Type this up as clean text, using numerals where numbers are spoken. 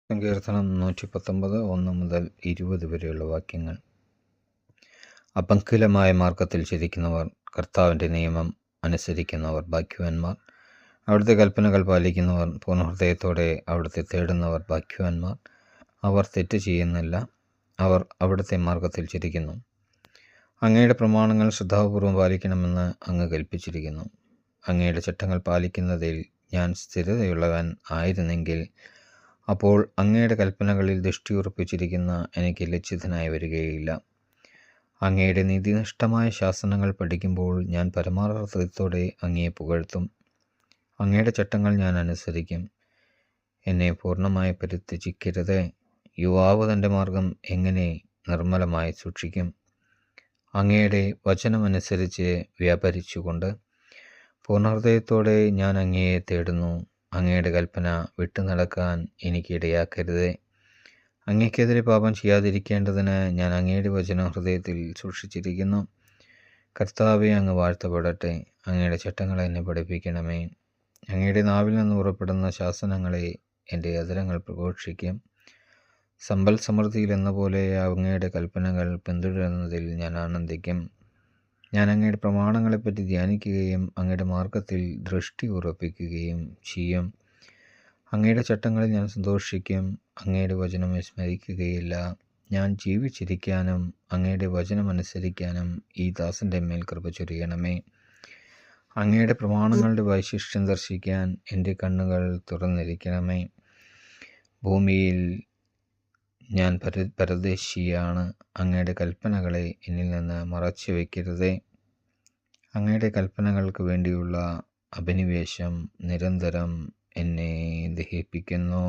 സങ്കീർത്തനം 119 1 മുതൽ 20 വരെയുള്ള വാക്യങ്ങൾ. അപങ്കുലമായ മാർഗത്തിൽ ചരിക്കുന്നവർ, കർത്താവിൻ്റെ നിയമം അനുസരിക്കുന്നവർ ഭാഗ്യവാന്മാർ. അവിടുത്തെ കൽപ്പനകൾ പാലിക്കുന്നവർ, പൂർണ്ണഹൃദയത്തോടെ അവിടുത്തെ തേടുന്നവർ ഭാഗ്യവാന്മാർ. അവർ തെറ്റ് ചെയ്യുന്നില്ല, അവർ അവിടുത്തെ മാർഗത്തിൽ ചരിക്കുന്നു. അങ്ങയുടെ പ്രമാണങ്ങൾ ശ്രദ്ധാപൂർവം പാലിക്കണമെന്ന് അങ്ങ് കൽപ്പിച്ചിരിക്കുന്നു. അങ്ങയുടെ ചട്ടങ്ങൾ പാലിക്കുന്നതിൽ ഞാൻ സ്ഥിരതയുള്ളവൻ ആയിരുന്നെങ്കിൽ, അപ്പോൾ അങ്ങയുടെ കൽപ്പനകളിൽ ദൃഷ്ടിയുറപ്പിച്ചിരിക്കുന്ന എനിക്ക് ലജ്ജിതനായി വരികയില്ല. അങ്ങയുടെ നീതിനിഷ്ഠമായ ശാസനങ്ങൾ പഠിക്കുമ്പോൾ ഞാൻ പരമാർത്ഥത്തോടെ അങ്ങയെ പുകഴ്ത്തും. അങ്ങയുടെ ചട്ടങ്ങൾ ഞാൻ അനുസരിക്കും. എന്നെ പൂർണ്ണമായി പരിത്യജിക്കരുതേ. യുവാവ് തൻ്റെ മാർഗം എങ്ങനെ നിർമ്മലമായി സൂക്ഷിക്കും? അങ്ങയുടെ വചനമനുസരിച്ച് വ്യാപരിച്ചുകൊണ്ട് പൂർണ്ണഹൃദയത്തോടെ ഞാൻ അങ്ങയെ തേടുന്നു. അങ്ങയുടെ കൽപ്പന വിട്ടു നടക്കാൻ എനിക്ക് ഇടയാക്കരുതേ. അങ്ങയ്ക്കെതിരെ പാപം ചെയ്യാതിരിക്കേണ്ടതിന് ഞാൻ അങ്ങയുടെ വചനം ഹൃദയത്തിൽ സൂക്ഷിച്ചിരിക്കുന്നു. കർത്താവെ, അങ്ങ് വാഴ്ത്തപ്പെടട്ടെ. അങ്ങയുടെ ചട്ടങ്ങൾ എന്നെ പഠിപ്പിക്കണമേ. അങ്ങയുടെ നാവിൽ നിന്ന് പുറപ്പെടുന്ന ശാസനങ്ങളെ എൻ്റെ അധരങ്ങൾ പ്രഘോഷിക്കും. സമ്പൽ സമൃദ്ധിയിൽ എന്ന പോലെ അങ്ങയുടെ കൽപ്പനകൾ പിന്തുടരുന്നതിൽ ഞാൻ ആനന്ദിക്കും. ഞാൻ അങ്ങയുടെ പ്രമാണങ്ങളെപ്പറ്റി ധ്യാനിക്കുകയും അങ്ങയുടെ മാർഗത്തിൽ ദൃഷ്ടി ഉറപ്പിക്കുകയും ചെയ്യും. അങ്ങയുടെ ചട്ടങ്ങളിൽ ഞാൻ സന്തോഷിക്കും. അങ്ങയുടെ വചനം വിസ്മരിക്കുകയില്ല. ഞാൻ ജീവിച്ചിരിക്കാനും അങ്ങയുടെ വചനമനുസരിക്കാനും ഈ ദാസൻ്റെ മേൽ കൃപ ചൊരിയണമേ. അങ്ങയുടെ പ്രമാണങ്ങളുടെ വൈശിഷ്ട്യം ദർശിക്കാൻ എൻ്റെ കണ്ണുകൾ തുറന്നിരിക്കണമേ. ഭൂമിയിൽ ഞാൻ പരദേശിയാണ്. അങ്ങയുടെ കൽപ്പനകളെ എന്നിൽ നിന്ന് മറച്ചു വയ്ക്കരുതേ. അങ്ങയുടെ കൽപ്പനകൾക്ക് വേണ്ടിയുള്ള അഭിനിവേശം നിരന്തരം എന്നെ ദഹിപ്പിക്കുന്നു.